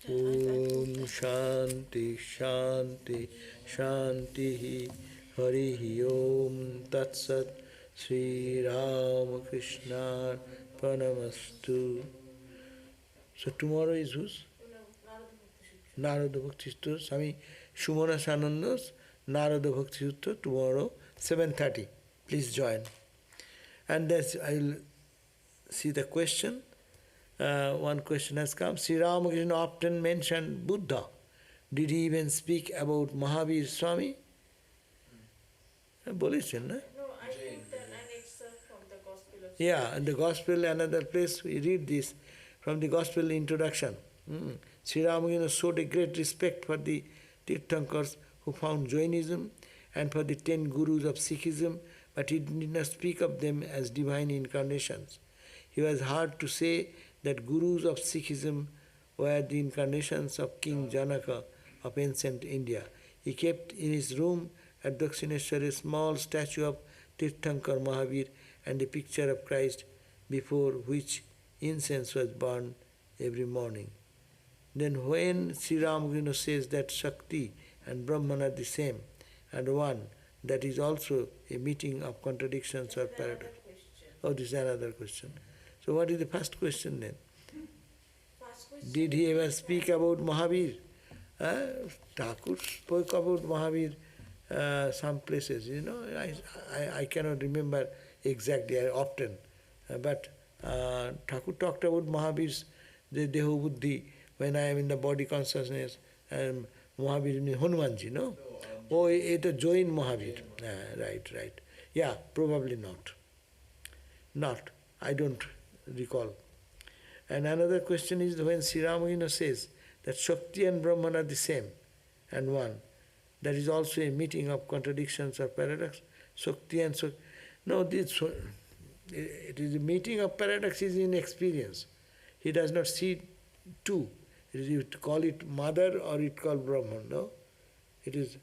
Om Shanti Shanti Shanti Hari Om Tat Sat Sri Ramakrishna Panamastu. So tomorrow is whose? Narada Bhakti Sutra. Swami Shumana Sananda's Narada Bhakti Sutra tomorrow 7:30. Please join. And that's, I will see the question. One question has come. Sri Ramakrishna often mentioned Buddha. Did he even speak about Mahavir Swami? বলেছেন না? No, I think that an excerpt from the Gospel of Yeah, in the Gospel, another place, we read this from the Gospel introduction. Sri Ramakrishna showed a great respect for the Tirthankars who found Jainism and for the 10 gurus of Sikhism, but he did not speak of them as divine incarnations. He was hard to say that gurus of Sikhism were the incarnations of King Janaka of ancient India. He kept in his room at Dakshineshwar a small statue of Tirthankar Mahavir and a picture of Christ before which incense was burned every morning. Then when Sri Ramakrishna says that Shakti and Brahman are the same and one, that is also a meeting of contradictions or paradox. Oh, this is another question. So what is the first question then? Did he ever speak about Mahavir? Thakur spoke about Mahavir some places, I cannot remember exactly often, but Thakur talked about Mahavir's the Deho Buddhi, when I am in the body consciousness, and Mahavir means Hanumanji, no? Oh, it is join Mahavir. Right. Yeah, probably not. Not. I don't recall. And another question is when Sri Ramakrishna says that Shakti and Brahman are the same and one, that is also a meeting of contradictions or paradox. Shakti and Shakti. No, it is a meeting of paradox is in experience. He does not see two. You call it mother or it called Brahman, no? It is,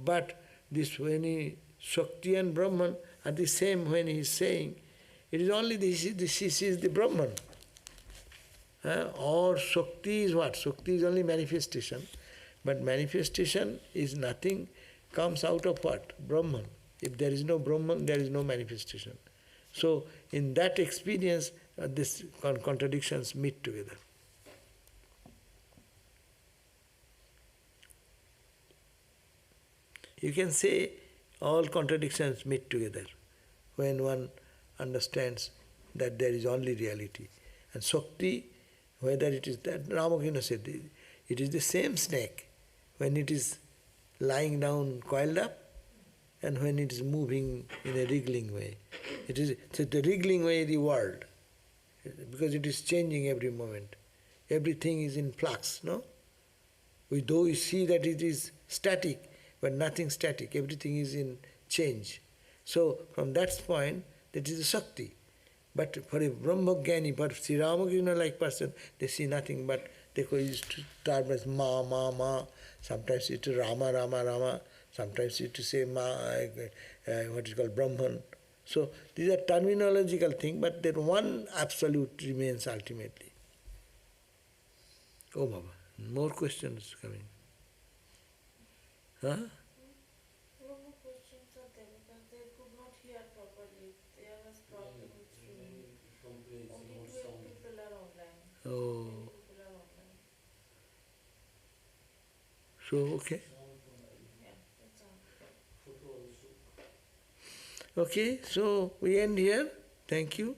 but this when he, Shakti and Brahman are the same when he is saying, it is only this is the Brahman. Or Shakti is what? Shakti is only manifestation. But manifestation is nothing, comes out of what? Brahman. If there is no Brahman, there is no manifestation. So in that experience, these contradictions meet together. You can say all contradictions meet together when one understands that there is only reality. And Shakti, Whether it is that, Ramakrishna said, it is the same snake when it is lying down coiled up and when it is moving in a wriggling way. It is so the wriggling way is the world, because it is changing every moment. Everything is in flux, no? Though we see that it is static, but nothing static, everything is in change. So from that point, that is a Shakti. But for a Brahmagyani, for Sri Ramakrishna-like person, they see nothing but they used to start as ma, ma, ma, sometimes it is Rama, Rama, Rama, sometimes it to say ma, what is called Brahman. So these are terminological things, but that one absolute remains ultimately. Oh Baba, more questions coming. Huh? No more questions are there because they could not hear properly. There was problem with streaming. Only 12 people are online. Oh, 12 people are online. so okay. Yeah, that's all. Okay, so we end here. Thank you.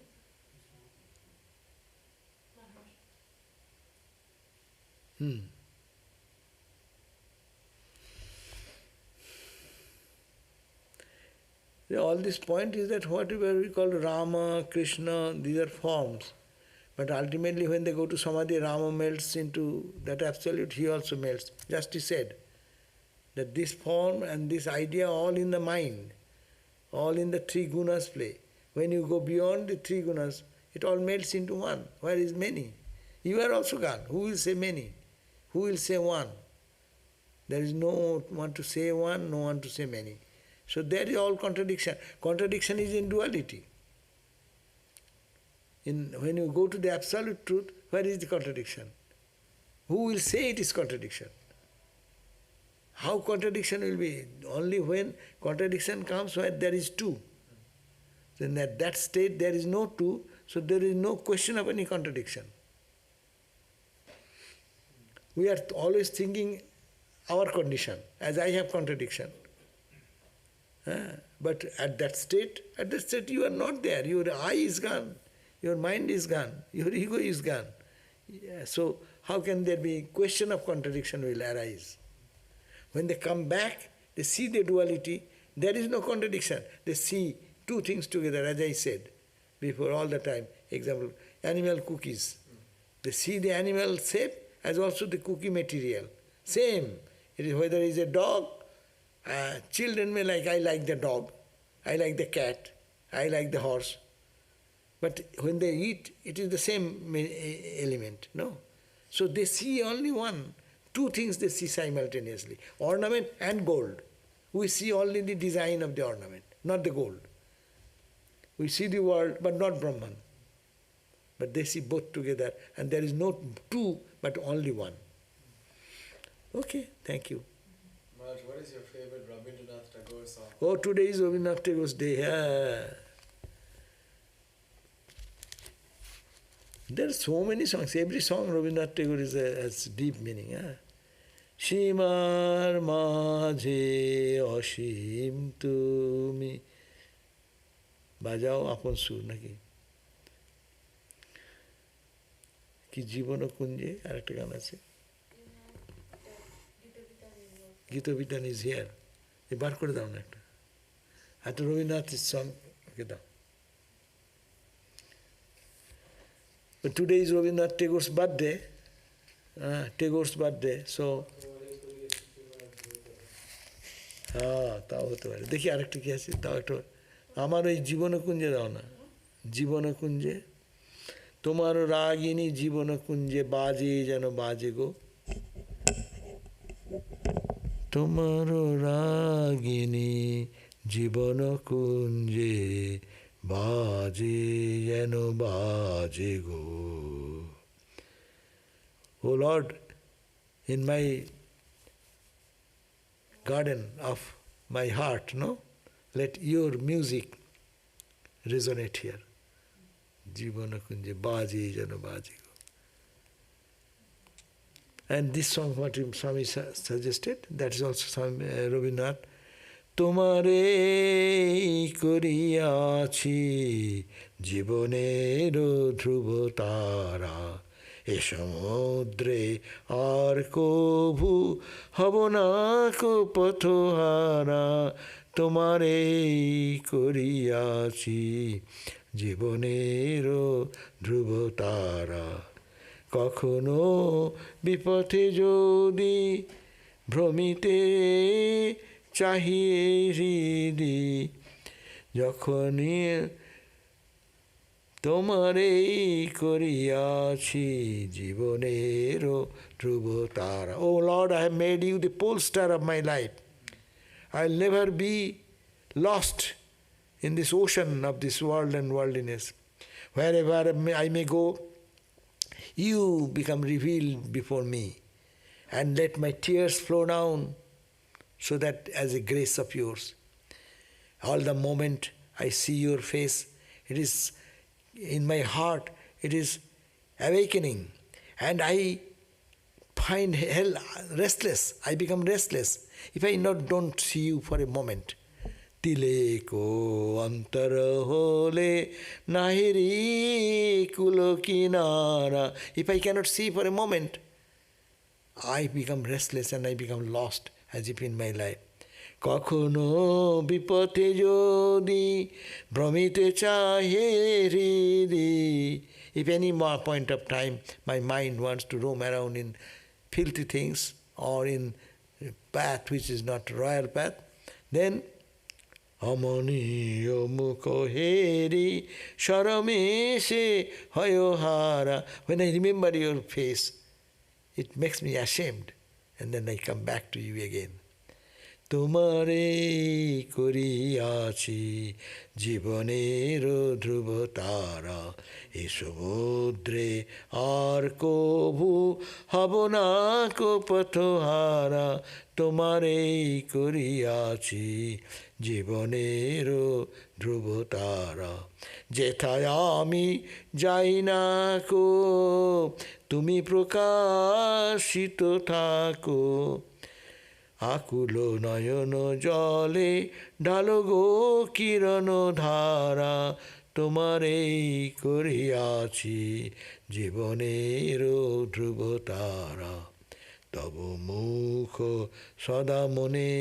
All this point is that whatever we call Rama, Krishna, these are forms. But ultimately when they go to Samadhi, Rama melts into that absolute, he also melts. Just he said that this form and this idea all in the mind, all in the three gunas play. When you go beyond the three gunas, it all melts into one. Where is many? You are also gone. Who will say many? Who will say one? There is no one to say one, no one to say many. So there is all contradiction. Contradiction is in duality. When you go to the absolute truth, where is the contradiction? Who will say it is contradiction? How contradiction will be? Only when contradiction comes where there is two. Then at that state there is no two, so there is no question of any contradiction. We are always thinking our condition, as I have contradiction. But at that state you are not there. Your I is gone, your mind is gone, your ego is gone. Yeah, so how can there be question of contradiction will arise? When they come back, they see the duality, there is no contradiction. They see two things together, as I said before all the time. Example, animal cookies. They see the animal shape as also the cookie material. Same. It is whether it is a dog. Children may like, I like the dog, I like the cat, I like the horse. But when they eat, it is the same element, no? So they see only one. Two things they see simultaneously, ornament and gold. We see only the design of the ornament, not the gold. We see the world, but not Brahman. But they see both together, and there is no two, but only one. Okay, thank you. Maharaj, what is your favorite Rabindranath Tagore song? Oh, today is Rabindranath Tagore's day. There are so many songs. Every song Rabindranath Tagore has deep meaning. Shimar majhe ashim tumi. Bajao apon sur naki. Ki জীবন কুঞ্জে আরেকটা গান আছে Gita Vitan is here. বার করে দাও না একটা একটা রবীন্দ্রনাথের song ওকে দাও. But today is Rabindranath Tagore's birthday. Tagore's birthday. So তাও হতে পারে. দেখি আরেকটা কি আছে তাও একটা আমার ওই জীবনকুঞ্জে দাও না. জীবনকুঞ্জে তোমার রাগিনী জীবনকুঞ্জে বাজে যেন বাজে গো. তোমার রাগিনী জীবনকুঞ্জে বাজে যেন বাজে গো. O Lord, in my garden of my heart, no, let your music resonate here. Jivanakunje baje jano baje go. And this song what Swami suggested, that is also Swami Rabindranath. তোমারে করিয়াছি জীবনের ধ্রুব তারা এ সমুদ্রে আর কভু হব না কো পথহারা, তোমারে করিয়াছি জীবনের ধ্রুবতারা। কখনো বিপথে যদি ভ্রমিতে চাহিয়ে হৃদি, যখনই তোমারে করিয়াছি জীবনের ধ্রুবতারা। Oh Lord, I have made you the pole star of my life. I'll never be lost in this ocean of this world and worldliness. Wherever I may go, you become revealed before me, and let my tears flow down, so that as a grace of yours, all the moment I see your face, it is in my heart, it is awakening, and I find hell restless. I become restless if I don't see you for a moment. Tile ko antar hole nahiri kulo kinara. If I cannot see for a moment, I become restless and I become lost as if in my life. কখনো বিপথে যদি ভ্রমিতে চাহে হৃদি, if any more point of time my mind wants to roam around in filthy things or in path which is not royal path, then অমনীয় মুখ হেরি শরমেশে হয়হারা, when I remember your face, it makes me ashamed, and then I come back to you again. তোমারে করিয়াছি জীবনের ধ্রুবতারা, এ সমুদ্রে আর কভু হব না কো পথহারা, তোমারে করিয়াছি জীবনের ধ্রুবতারা। যেথায় আমি যাই না কো তুমি প্রকাশিত থাকো, আকুল নয়ন জলে ঢালো গো কিরণ ধারা, তোমারে করিয়াছি জীবনের ধ্রুবতারা। তব মুখ সদা মনে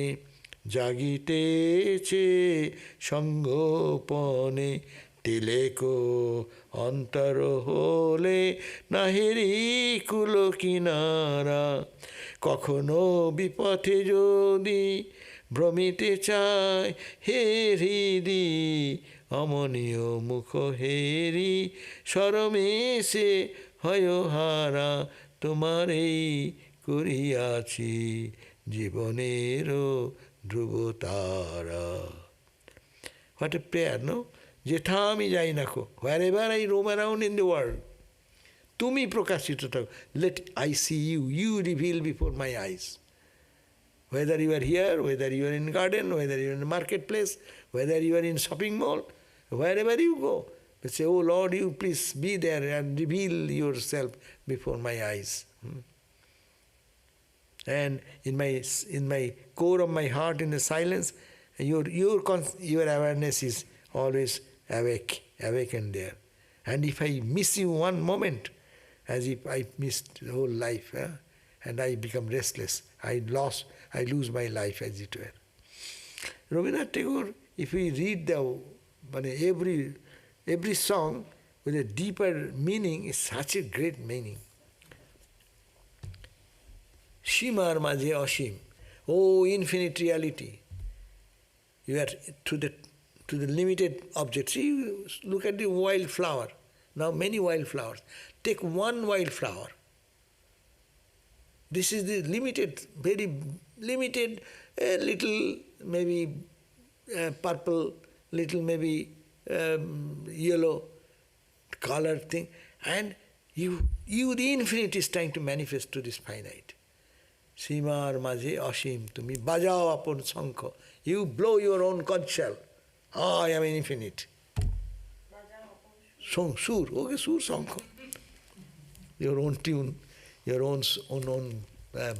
জাগিতেছে সঙ্গোপনে, তিলেকো অন্তর হলে নাহেরি কুল কিনারা। কখনো বিপথে যদি ভ্রমিতে চায় হে হৃদি, অমনীয় মুখ হেরি শরমেশে হয়হারা, তোমারেই করিয়াছি জীবনের ধ্রুবতারা। What a prayer, no? যেথা আমি যাই না কো, wherever I roam around in the world, তুমি প্রকাশিত থাকো, let I see you, you reveal before my eyes. Whether you are here, whether you are in garden, whether you are in a marketplace, whether you are in shopping mall, wherever you go, but say, oh Lord, you please be there and reveal yourself before my eyes. And in my core of my heart, in the silence, your awareness is always awakened there. And if I miss you one moment, as if I missed the whole life, and I become restless, I lose my life, as it were. Rabindranath Tagore, if we read every song with a deeper meaning, is such a great meaning. Shimar maje ashim, oh infinite reality. You are to the limited object. See, look at the wildflower. Now many wildflowers. Take one wildflower. This is the limited, very limited, little maybe purple, little maybe yellow colored thing. And you the infinite is trying to manifest to this finite. Simar maje ashim, tumi bajao apon sankho. You blow your own conch shell. I am infinite. Song, sur, okay, sur, sankho. Your own tune, your own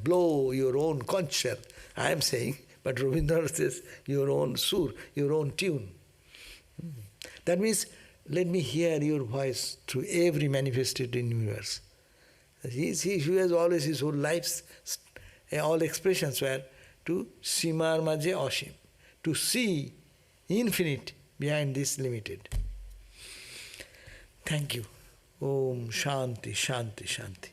blow your own conch shell. I am saying, but Rabindranath says your own sur, your own tune. That means, let me hear your voice through every manifested universe. He has always his whole life's all expressions were to simar maje ashim, to see infinite behind this limited. Thank you. Om Shanti, Shanti, Shanti.